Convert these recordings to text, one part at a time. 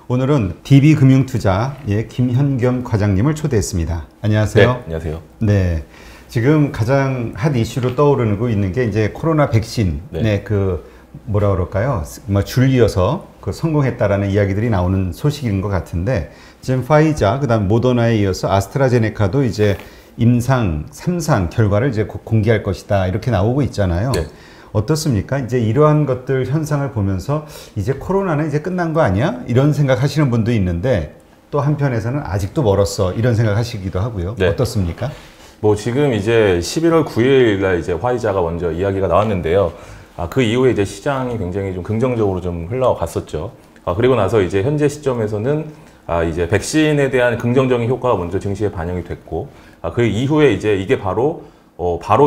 오늘은 DB금융투자의 김현겸 과장님을 초대했습니다. 안녕하세요. 네, 안녕하세요. 네, 지금 가장 핫 이슈로 떠오르고 있는 게 이제 코로나 백신의 그 뭐라 그럴까요? 뭐 줄이어서 그 성공했다라는 이야기들이 나오는 소식인 것 같은데, 지금 파이자, 그다음 모더나에 이어서 아스트라제네카도 이제 임상 3상 결과를 이제 곧 공개할 것이다 이렇게 나오고 있잖아요. 네. 어떻습니까? 이제 이러한 것들 현상을 보면서 이제 코로나는 이제 끝난 거 아니야? 이런 생각 하시는 분도 있는데, 또 한편에서는 아직도 멀었어 이런 생각 하시기도 하고요. 네. 어떻습니까? 뭐 지금 이제 11월 9일 날 이제 화이자가 먼저 이야기가 나왔는데요. 그 이후에 이제 시장이 굉장히 좀 긍정적으로 좀 흘러갔었죠. 그리고 나서 이제 현재 시점에서는 이제 백신에 대한 긍정적인 효과가 먼저 증시에 반영이 됐고, 그 이후에 이제 이게 바로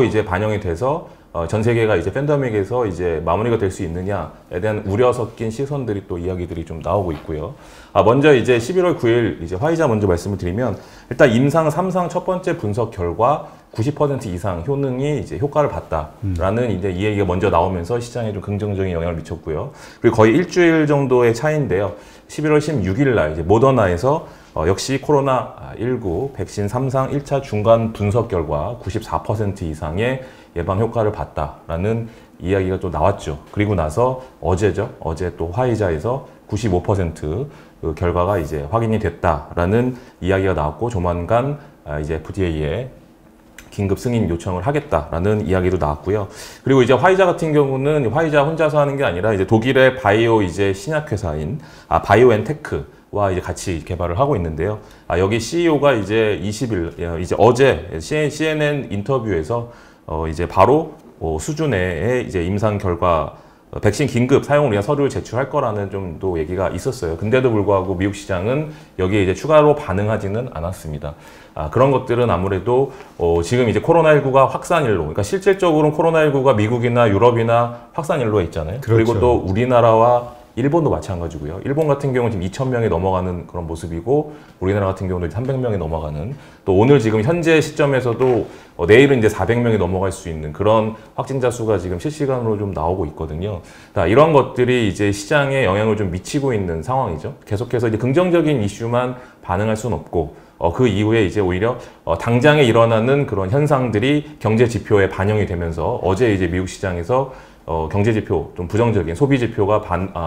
이제 반영이 돼서 전 세계가 이제 팬데믹에서 이제 마무리가 될 수 있느냐에 대한 우려 섞인 시선들이 또 이야기들이 좀 나오고 있고요. 먼저 이제 11월 9일 이제 화이자 먼저 말씀을 드리면, 일단 임상 3상 첫 번째 분석 결과 90% 이상 효능이 이제 효과를 봤다라는 이제 이 얘기가 먼저 나오면서 시장에 좀 긍정적인 영향을 미쳤고요. 그리고 거의 일주일 정도의 차이인데요. 11월 16일 날 이제 모더나에서 역시 코로나19 백신 3상 1차 중간 분석 결과 94% 이상의 예방 효과를 봤다라는 이야기가 또 나왔죠. 그리고 나서 어제죠. 어제 또 화이자에서 95% 결과가 이제 확인이 됐다라는 이야기가 나왔고, 조만간 이제 FDA에 긴급 승인 요청을 하겠다라는 이야기도 나왔고요. 그리고 이제 화이자 같은 경우는 화이자 혼자서 하는 게 아니라 이제 독일의 바이오 이제 신약 회사인 바이오엔테크와 이제 같이 개발을 하고 있는데요. 여기 CEO가 이제 20일 이제 어제 CNN 인터뷰에서 이제 바로 수준의 이제 임상 결과 백신 긴급 사용을 위한 서류를 제출할 거라는 좀도 얘기가 있었어요. 근데도 불구하고 미국 시장은 여기에 이제 추가로 반응하지는 않았습니다. 그런 것들은 아무래도 지금 이제 코로나19가 확산일로, 그러니까 실질적으로는 코로나19가 미국이나 유럽이나 확산일로에 있잖아요. 그렇죠. 그리고 또 우리나라와 일본도 마찬가지고요. 일본 같은 경우는 지금 2,000명이 넘어가는 그런 모습이고, 우리나라 같은 경우는 300명이 넘어가는, 또 오늘 지금 현재 시점에서도 내일은 이제 400명이 넘어갈 수 있는 그런 확진자 수가 지금 실시간으로 좀 나오고 있거든요. 이런 것들이 이제 시장에 영향을 좀 미치고 있는 상황이죠. 계속해서 이제 긍정적인 이슈만 반응할 수는 없고, 그 이후에 이제 오히려 당장에 일어나는 그런 현상들이 경제 지표에 반영이 되면서, 어제 이제 미국 시장에서 경제 지표, 좀 부정적인 소비 지표가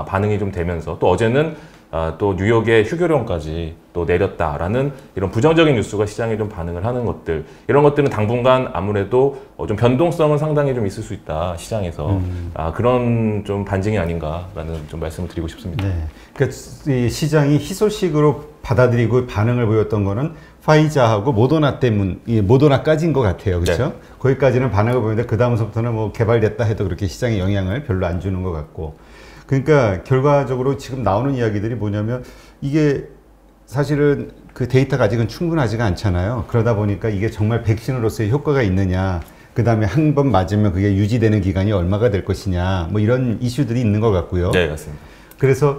반응이 좀 되면서, 또 어제는 또 뉴욕의 휴교령까지 또 내렸다라는 이런 부정적인 뉴스가 시장에 좀 반응을 하는 것들, 이런 것들은 당분간 아무래도 좀 변동성은 상당히 좀 있을 수 있다, 시장에서. 그런 좀 반증이 아닌가라는 좀 말씀을 드리고 싶습니다. 네. 그러니까 이 시장이 희소식으로 받아들이고 반응을 보였던 거는 파이자하고 모더나 모더나까지인 것 같아요. 그렇죠? 네. 거기까지는 반응을 보이는데, 그 다음부터는 뭐 개발됐다 해도 그렇게 시장에 영향을 별로 안 주는 것 같고. 그러니까 결과적으로 지금 나오는 이야기들이 뭐냐면, 이게 사실은 그 데이터가 아직은 충분하지가 않잖아요. 그러다 보니까 이게 정말 백신으로서의 효과가 있느냐, 그 다음에 한 번 맞으면 그게 유지되는 기간이 얼마가 될 것이냐, 뭐 이런 이슈들이 있는 것 같고요. 네, 맞습니다. 그래서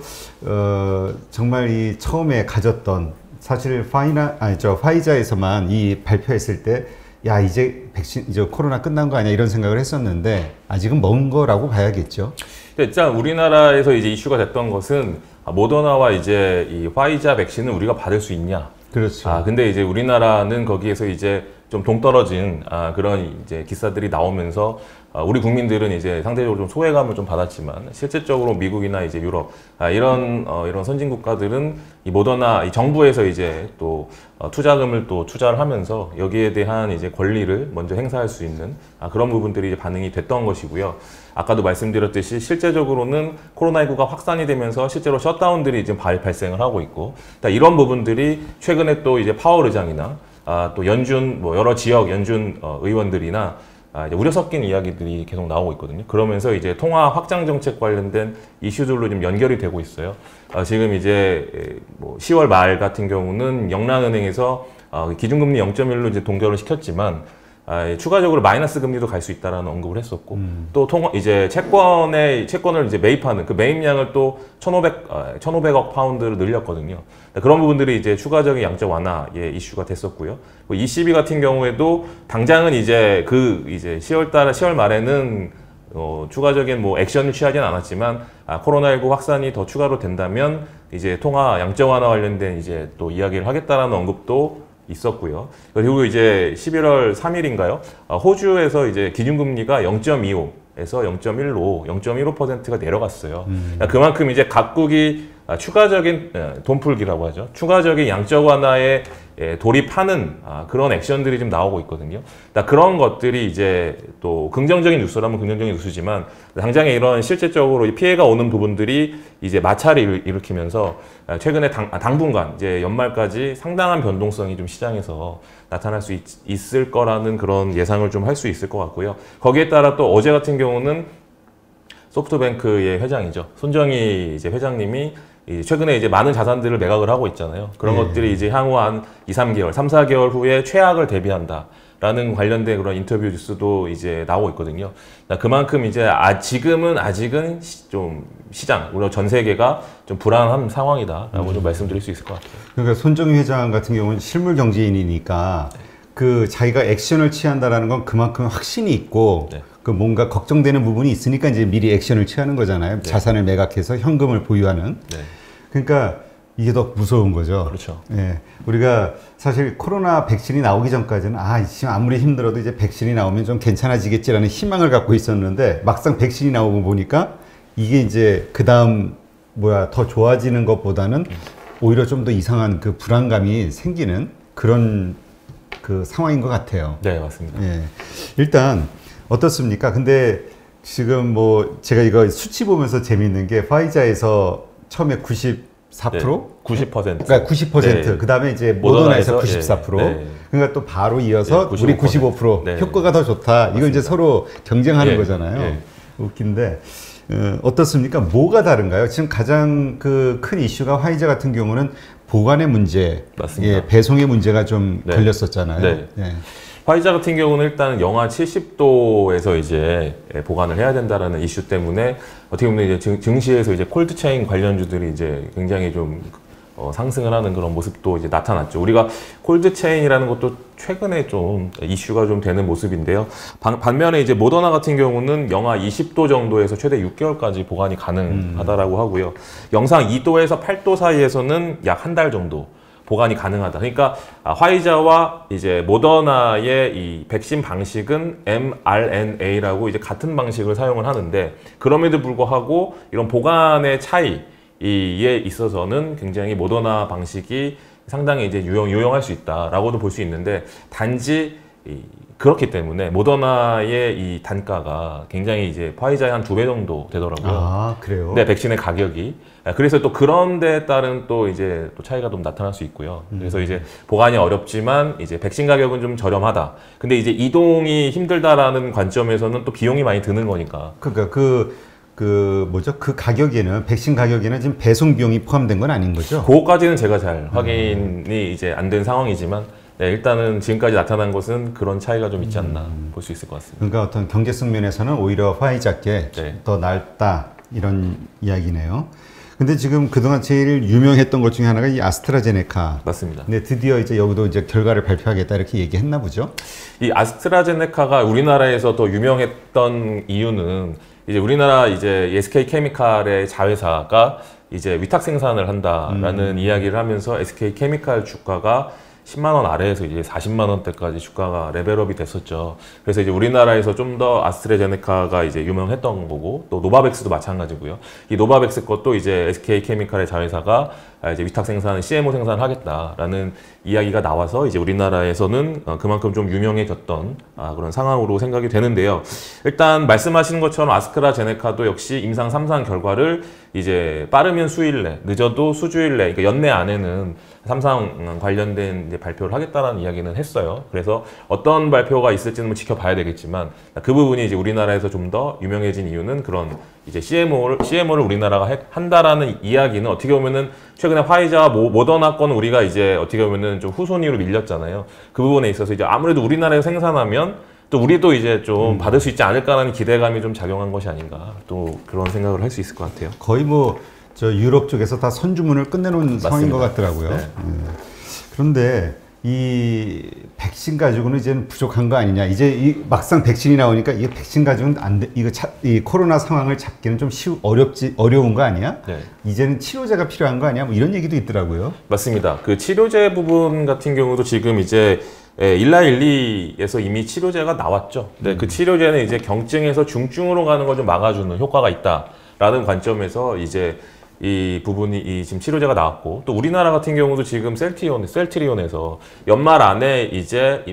정말 이 처음에 가졌던, 사실 파이자에서만 이 발표했을 때, 야, 이제 백신, 이제 코로나 끝난 거 아니야, 이런 생각을 했었는데, 아직은 먼 거라고 봐야겠죠. 일단 우리나라에서 이제 이슈가 됐던 것은, 모더나와 이제 이 화이자 백신은 우리가 받을 수 있냐. 그렇죠. 근데 이제 우리나라는 거기에서 이제 좀 동떨어진 그런 이제 기사들이 나오면서, 우리 국민들은 이제 상대적으로 좀 소외감을 좀 받았지만, 실질적으로 미국이나 이제 유럽 이런 선진 국가들은 이 모더나, 이 정부에서 이제 또 투자금을 또 투자를 하면서 여기에 대한 이제 권리를 먼저 행사할 수 있는 그런 부분들이 이제 반응이 됐던 것이고요. 아까도 말씀드렸듯이 실제적으로는 코로나19가 확산이 되면서 실제로 셧다운들이 지금 발생을 하고 있고, 이런 부분들이 최근에 또 이제 파월 의장이나 또 연준 여러 지역 연준 의원들이나 이제 우려 섞인 이야기들이 계속 나오고 있거든요. 그러면서 이제 통화 확장 정책 관련된 이슈들로 좀 연결이 되고 있어요. 지금 이제 10월 말 같은 경우는 영란은행에서 기준금리 0.1로 이제 동결을 시켰지만, 추가적으로 마이너스 금리도 갈 수 있다라는 언급을 했었고, 또 이제 채권을 이제 매입하는 그 매입량을 또 1,500억 파운드로 늘렸거든요. 그런 부분들이 이제 추가적인 양적 완화의 이슈가 됐었고요. ECB 같은 경우에도 당장은 이제 10월 말에는 추가적인 뭐 액션을 취하지는 않았지만 코로나19 확산이 더 추가로 된다면 이제 통화 양적 완화 관련된 이제 또 이야기를 하겠다라는 언급도 있었고요. 그리고 이제 11월 3일인가요? 호주에서 이제 기준금리가 0.25에서 0.1로 0.15%가 내려갔어요. 그만큼 이제 각국이 추가적인 돈풀기라고 하죠. 추가적인 양적 완화에 돌입하는 그런 액션들이 좀 나오고 있거든요. 그런 것들이 이제 또 긍정적인 뉴스라면 긍정적인 뉴스지만 당장에 이런 실질적으로 피해가 오는 부분들이 이제 마찰을 일으키면서 최근에 당분간 이제 연말까지 상당한 변동성이 좀 시장에서 나타날 수 있을 거라는 그런 예상을 좀 할 수 있을 것 같고요. 거기에 따라 또 어제 같은 경우는 소프트뱅크의 회장이죠. 손정희 이제 회장님이 최근에 이제 많은 자산들을 매각을 하고 있잖아요. 그런 것들이 이제 향후 한 2, 3개월, 3, 4개월 후에 최악을 대비한다. 라는 관련된 그런 인터뷰 뉴스도 이제 나오고 있거든요. 그만큼 이제 지금은 아직은 좀 시장, 우리 전 세계가 좀 불안한 상황이다라고 좀 말씀드릴 수 있을 것 같아요. 그러니까 손정희 회장 같은 경우는 실물 경제인이니까 그 자기가 액션을 취한다라는 건 그만큼 확신이 있고 그 뭔가 걱정되는 부분이 있으니까 이제 미리 액션을 취하는 거잖아요. 자산을 매각해서 현금을 보유하는. 그러니까 이게 더 무서운 거죠. 그렇죠. 예. 우리가 사실 코로나 백신이 나오기 전까지는 지금 아무리 힘들어도 이제 백신이 나오면 좀 괜찮아지겠지라는 희망을 갖고 있었는데 막상 백신이 나오고 보니까 이게 이제 그 다음 더 좋아지는 것보다는 오히려 좀 더 이상한 그 불안감이 생기는 그런 그 상황인 것 같아요. 네, 맞습니다. 예. 일단 어떻습니까? 근데 지금 뭐 제가 이거 수치 보면서 재밌는 게 화이자에서 처음에 94%? 90%. 그러니까 90%. 네. 그 다음에 이제 모더나에서 94%. 네. 그러니까 또 바로 이어서 95%. 우리 95%. 네. 효과가 더 좋다. 맞습니다. 이거 이제 서로 경쟁하는 거잖아요. 웃긴데. 어떻습니까? 뭐가 다른가요? 지금 가장 그 큰 이슈가 화이자 같은 경우는 보관의 문제, 맞습니다. 배송의 문제가 좀 걸렸었잖아요. 화이자 같은 경우는 일단 영하 70도에서 이제 보관을 해야 된다라는 이슈 때문에 어떻게 보면 이제 증시에서 이제 콜드체인 관련주들이 이제 굉장히 좀 상승을 하는 그런 모습도 이제 나타났죠. 우리가 콜드체인이라는 것도 최근에 좀 이슈가 좀 되는 모습인데요. 반면에 이제 모더나 같은 경우는 영하 20도 정도에서 최대 6개월까지 보관이 가능하다라고 하고요. 영상 2도에서 8도 사이에서는 약 한 달 정도 보관이 가능하다. 그러니까 화이자와 이제 모더나의 이 백신 방식은 mRNA라고 이제 같은 방식을 사용을 하는데 그럼에도 불구하고 이런 보관의 차이에 있어서는 굉장히 모더나 방식이 상당히 이제 유용할 수 있다라고도 볼 수 있는데 단지 그렇기 때문에 모더나의 이 단가가 굉장히 이제 화이자의 한 2배 정도 되더라고요. 아, 그래요? 네, 백신의 가격이. 그래서 또 그런 데에 따른 또 이제 또 차이가 좀 나타날 수 있고요. 그래서 이제 보관이 어렵지만 이제 백신 가격은 좀 저렴하다. 근데 이제 이동이 힘들다라는 관점에서는 또 비용이 많이 드는 거니까. 그러니까 그 가격에는, 백신 가격에는 지금 배송 비용이 포함된 건 아닌 거죠? 그거까지는 제가 잘 확인이 이제 안 된 상황이지만 네, 일단은 지금까지 나타난 것은 그런 차이가 좀 있지 않나 볼 수 있을 것 같습니다. 그러니까 어떤 경제성 면에서는 오히려 화이자께 더 낫다 이런 이야기네요. 근데 지금 그동안 제일 유명했던 것 중에 하나가 이 아스트라제네카. 맞습니다. 근데 드디어 이제 여기도 이제 결과를 발표하겠다 이렇게 얘기했나 보죠? 이 아스트라제네카가 우리나라에서 더 유명했던 이유는 이제 우리나라 이제 SK케미칼의 자회사가 이제 위탁 생산을 한다라는 이야기를 하면서 SK케미칼 주가가 10만 원 아래에서 이제 40만 원대까지 주가가 레벨업이 됐었죠. 그래서 이제 우리나라에서 좀 더 아스트라제네카가 이제 유명했던 거고 또 노바백스도 마찬가지고요. 이 노바백스 것도 이제 SK케미칼의 자회사가 이제 위탁 생산, CMO 생산을 하겠다라는 이야기가 나와서 이제 우리나라에서는 그만큼 좀 유명해졌던 그런 상황으로 생각이 되는데요. 일단 말씀하시는 것처럼 아스트라제네카도 역시 임상 3상 결과를 이제 빠르면 수일 내, 늦어도 수주일 내, 그러니까 연내 안에는 3상 관련된 이제 발표를 하겠다라는 이야기는 했어요. 그래서 어떤 발표가 있을지는 뭐 지켜봐야 되겠지만 그 부분이 이제 우리나라에서 좀 더 유명해진 이유는 그런 이제 CMO를 우리나라가 한다라는 이야기는 어떻게 보면은 최근에 화이자와 모더나 거는 우리가 이제 어떻게 보면은 좀 후순위로 밀렸잖아요. 그 부분에 있어서 이제 아무래도 우리나라에서 생산하면 또 우리도 이제 좀 받을 수 있지 않을까라는 기대감이 좀 작용한 것이 아닌가 또 그런 생각을 할 수 있을 것 같아요. 거의 저 유럽 쪽에서 다 선주문을 끝내놓은 상황인 것 같더라고요. 네. 그런데 이 백신 가지고는 이제는 부족한 거 아니냐. 이제 이 막상 백신이 나오니까 이 백신 가지고는 안 돼. 이 코로나 상황을 잡기는 좀 어려운 거 아니야? 네. 이제는 치료제가 필요한 거 아니야? 뭐 이런 얘기도 있더라고요. 맞습니다. 그 치료제 부분 같은 경우도 지금 이제 1라12에서 이미 치료제가 나왔죠. 네, 그 치료제는 이제 경증에서 중증으로 가는 걸 좀 막아주는 효과가 있다라는 관점에서 이제 이 부분이 지금 치료제가 나왔고, 또 우리나라 같은 경우도 지금 셀트리온에서 연말 안에 이제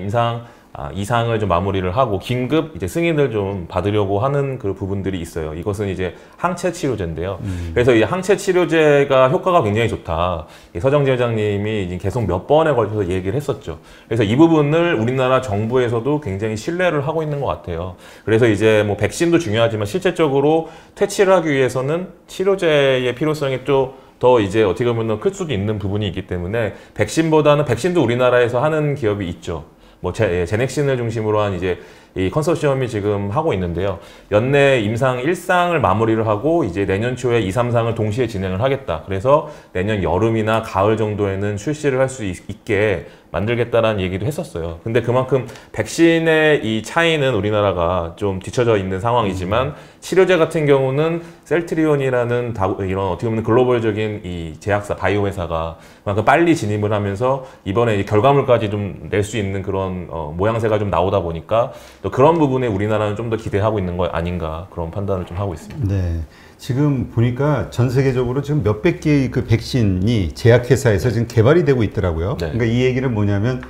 이상을 좀 마무리를 하고 긴급 이제 승인을 좀 받으려고 하는 그 부분들이 있어요. 이것은 이제 항체 치료제인데요. 그래서 이 항체 치료제가 효과가 굉장히 좋다. 서정지 회장님이 계속 몇 번에 걸쳐서 얘기를 했었죠. 그래서 이 부분을 우리나라 정부에서도 굉장히 신뢰를 하고 있는 것 같아요. 그래서 이제 뭐 백신도 중요하지만 실질적으로 퇴치를 하기 위해서는 치료제의 필요성이 좀 더 이제 어떻게 보면 클 수도 있는 부분이 있기 때문에 백신도 우리나라에서 하는 기업이 있죠. 뭐 제넥신을 중심으로 한 이제 이 컨소시엄이 지금 하고 있는데요. 연내 임상 1상을 마무리를 하고 이제 내년 초에 2, 3상을 동시에 진행을 하겠다. 그래서 내년 여름이나 가을 정도에는 출시를 할 수 있게 만들겠다라는 얘기도 했었어요. 근데 그만큼 백신의 이 차이는 우리나라가 좀 뒤처져 있는 상황이지만 치료제 같은 경우는 셀트리온이라는 이런 어떻게 보면 글로벌적인 이 제약사 바이오 회사가 그만큼 빨리 진입을 하면서 이번에 결과물까지 좀 낼 수 있는 그런 모양새가 좀 나오다 보니까 또 그런 부분에 우리나라는 좀 더 기대하고 있는 거 아닌가 그런 판단을 좀 하고 있습니다. 네. 지금 보니까 전 세계적으로 지금 몇백 개의 그 백신이 제약회사에서 지금 개발이 되고 있더라고요. 네. 그러니까 이 얘기는 뭐냐면,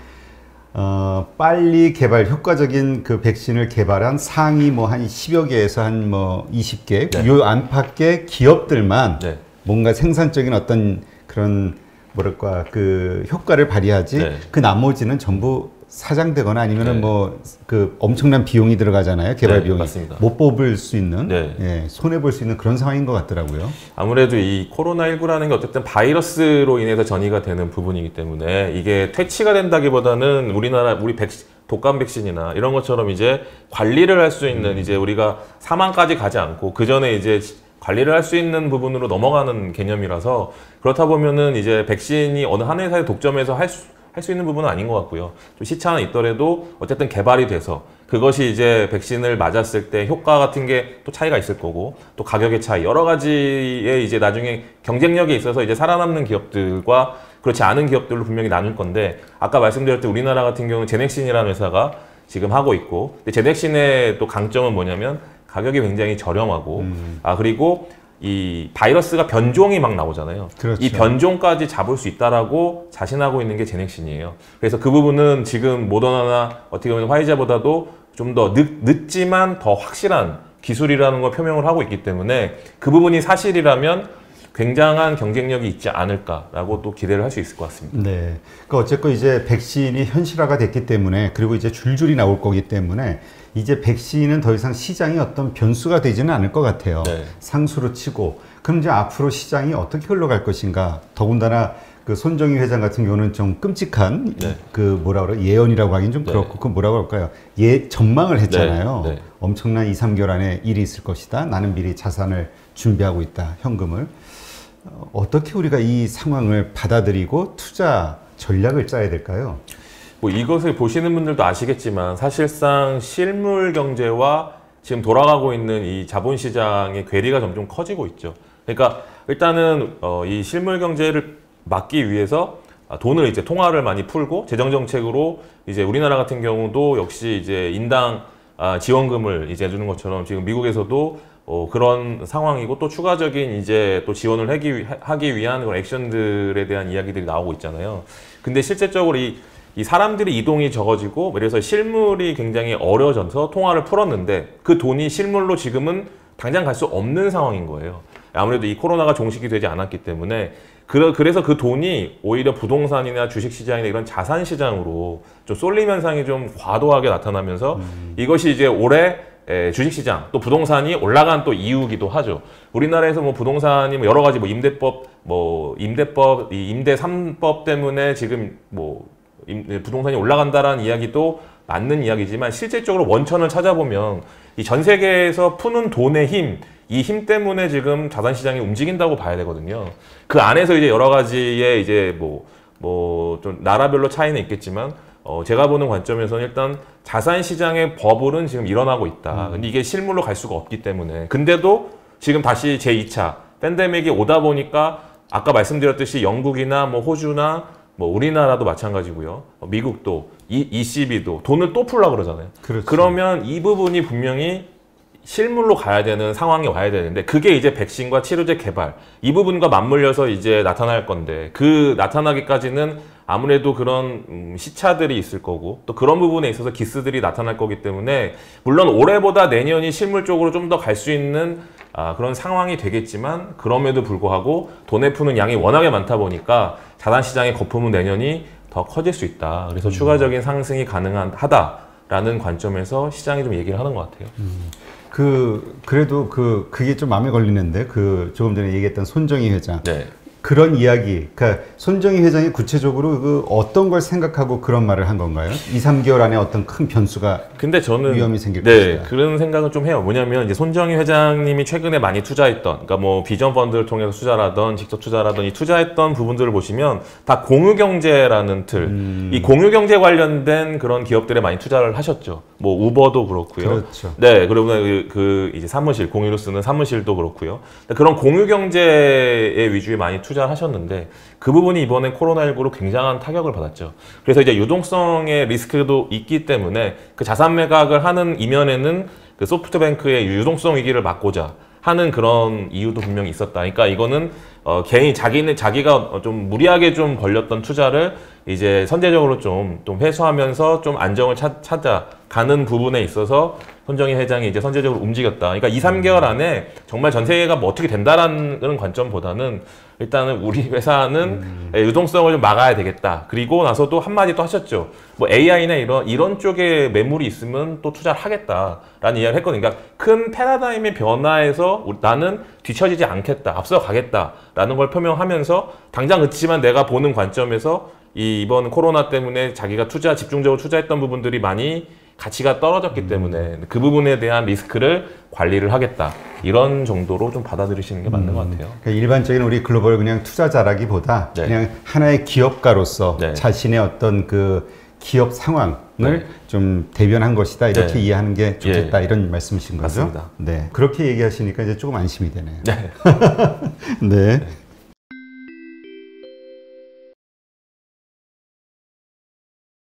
빨리 효과적인 그 백신을 개발한 상위 뭐 한 10여 개에서 한 뭐 20개, 네. 요 안팎의 기업들만 네. 뭔가 생산적인 어떤 그런 뭐랄까 그 효과를 발휘하지 네. 그 나머지는 전부 사장되거나 아니면은 네. 뭐 그 엄청난 비용이 들어가잖아요. 개발 네, 비용이 맞습니다. 못 뽑을 수 있는 네. 예, 손해 볼 수 있는 그런 상황인 것 같더라고요. 아무래도 이 코로나19라는 게 어쨌든 바이러스로 인해서 전이가 되는 부분이기 때문에 이게 퇴치가 된다기보다는 우리 독감 백신이나 이런 것처럼 이제 관리를 할 수 있는 이제 우리가 사망까지 가지 않고 그 전에 이제 관리를 할 수 있는 부분으로 넘어가는 개념이라서 그렇다 보면은 이제 백신이 어느 한 회사의 독점에서 할 수 있는 부분은 아닌 것 같고요. 좀 시차는 있더라도 어쨌든 개발이 돼서 그것이 이제 백신을 맞았을 때 효과 같은 게 또 차이가 있을 거고 또 가격의 차이 여러 가지의 이제 나중에 경쟁력에 있어서 이제 살아남는 기업들과 그렇지 않은 기업들로 분명히 나눌 건데 아까 말씀드렸듯이 우리나라 같은 경우는 제넥신이라는 회사가 지금 하고 있고 근데 제넥신의 또 강점은 뭐냐면 가격이 굉장히 저렴하고 그리고 이 바이러스가 변종이 막 나오잖아요. 그렇죠. 이 변종까지 잡을 수 있다라고 자신하고 있는 게 제넥신이에요. 그래서 그 부분은 지금 모더나나 어떻게 보면 화이자보다도 좀 더 늦지만 더 확실한 기술이라는 걸 표명을 하고 있기 때문에 그 부분이 사실이라면 굉장한 경쟁력이 있지 않을까라고 또 기대를 할 수 있을 것 같습니다. 네. 그러니까 어쨌건 이제 백신이 현실화가 됐기 때문에 그리고 이제 줄줄이 나올 거기 때문에 이제 백신은 더 이상 시장이 어떤 변수가 되지는 않을 것 같아요. 네. 상수로 치고. 그럼 이제 앞으로 시장이 어떻게 흘러갈 것인가. 더군다나 그 손정희 회장 같은 경우는 좀 끔찍한 네. 그 뭐라 그래 예언이라고 하긴 좀 그렇고 네. 그 뭐라고 할까요? 전망을 했잖아요. 네. 네. 엄청난 2, 3개월 안에 일이 있을 것이다. 나는 미리 자산을 준비하고 있다. 현금을. 어떻게 우리가 이 상황을 받아들이고 투자 전략을 짜야 될까요? 뭐 이것을 보시는 분들도 아시겠지만 사실상 실물 경제와 지금 돌아가고 있는 이 자본시장의 괴리가 점점 커지고 있죠. 그러니까 일단은 이 실물 경제를 막기 위해서 돈을 이제 통화를 많이 풀고 재정 정책으로 이제 우리나라 같은 경우도 역시 이제 인당 지원금을 이제 해주는 것처럼 지금 미국에서도 그런 상황이고 또 추가적인 이제 또 지원을 하기 위한 그런 액션들에 대한 이야기들이 나오고 있잖아요. 근데 실제적으로 이 사람들이 이동이 적어지고 그래서 실물이 굉장히 어려져서 통화를 풀었는데 그 돈이 실물로 지금은 당장 갈 수 없는 상황인 거예요. 아무래도 이 코로나가 종식이 되지 않았기 때문에 그래서 그 돈이 오히려 부동산이나 주식시장이나 이런 자산시장으로 좀 쏠림 현상이 좀 과도하게 나타나면서 이것이 이제 올해 주식시장 또 부동산이 올라간 또 이유기도 하죠. 우리나라에서 뭐 부동산이 뭐 여러 가지 뭐 임대법, 이 임대 3법 때문에 지금 뭐 부동산이 올라간다라는 이야기도 맞는 이야기지만 실질적으로 원천을 찾아보면 이 전 세계에서 푸는 돈의 힘, 이 힘 때문에 지금 자산시장이 움직인다고 봐야 되거든요. 그 안에서 이제 여러 가지의 이제 뭐 뭐 좀 나라별로 차이는 있겠지만 제가 보는 관점에서는 일단 자산 시장의 버블은 지금 일어나고 있다. 근데 이게 실물로 갈 수가 없기 때문에. 근데도 지금 다시 제2차 팬데믹이 오다 보니까 아까 말씀드렸듯이 영국이나 뭐 호주나 뭐 우리나라도 마찬가지고요. 미국도 ECB도 돈을 또 풀려고 그러잖아요. 그렇죠. 그러면 이 부분이 분명히 실물로 가야 되는 상황이 와야 되는데 그게 이제 백신과 치료제 개발 이 부분과 맞물려서 이제 나타날 건데 그 나타나기까지는 아무래도 그런 시차들이 있을 거고 또 그런 부분에 있어서 기스들이 나타날 거기 때문에 물론 올해보다 내년이 실물 쪽으로 좀 더 갈 수 있는 그런 상황이 되겠지만 그럼에도 불구하고 돈에 푸는 양이 워낙에 많다 보니까 자산시장의 거품은 내년이 더 커질 수 있다. 그래서 추가적인 상승이 가능하다라는 관점에서 시장이 좀 얘기를 하는 것 같아요. 그래도 그게 좀 마음에 걸리는데 조금 전에 얘기했던 손정희 회장. 네. 그런 이야기, 그러니까 손정희 회장이 구체적으로 어떤 걸 생각하고 그런 말을 한 건가요? 2, 3개월 안에 어떤 큰 변수가 근데 저는 위험이 생길 네, 것이다. 그런 생각은 좀 해요. 뭐냐면 이제 손정희 회장님이 최근에 많이 투자했던, 그러니까 뭐 비전 펀드를 통해서 투자라던 직접 투자라던 이 투자했던 부분들을 보시면 다 공유경제라는 틀, 이 공유경제 관련된 그런 기업들에 많이 투자를 하셨죠. 뭐 우버도 그렇고요. 그렇죠. 네, 그리고 이제 사무실 공유로 쓰는 사무실도 그렇고요. 그런 공유경제의 위주에 많이 투자를 하셨는데 그 부분이 이번에 코로나19로 굉장한 타격을 받았죠. 그래서 이제 유동성의 리스크도 있기 때문에 그 자산 매각을 하는 이면에는 그 소프트뱅크의 유동성 위기를 막고자 하는 그런 이유도 분명히 있었다. 그러니까 이거는 자기가 좀 무리하게 좀 벌렸던 투자를 이제 선제적으로 좀 회수하면서 좀 안정을 찾아가는 부분에 있어서 손정희 회장이 이제 선제적으로 움직였다. 그러니까 2, 3개월 안에 정말 전 세계가 뭐 어떻게 된다라는 관점보다는 일단은 우리 회사는 유동성을 좀 막아야 되겠다. 그리고 나서도 한마디 또 하셨죠. 뭐 AI나 이런 쪽에 매물이 있으면 또 투자를 하겠다라는 이야기를 했거든요. 그러니까 큰 패러다임의 변화에서 나는 뒤처지지 않겠다. 앞서 가겠다라는 걸 표명하면서 당장 그치만 내가 보는 관점에서 이번 코로나 때문에 자기가 집중적으로 투자했던 부분들이 많이 가치가 떨어졌기 때문에 그 부분에 대한 리스크를 관리를 하겠다. 이런 정도로 좀 받아들이시는 게 맞는 것 같아요. 그러니까 일반적인 우리 글로벌 그냥 투자자라기보다 네. 그냥 하나의 기업가로서 네. 자신의 어떤 그 기업 상황을 네. 좀 대변한 것이다. 이렇게 네. 이해하는 게 좋겠다. 이런 말씀이신 거죠? 맞습니다. 네. 그렇게 얘기하시니까 이제 조금 안심이 되네요. 네. 네.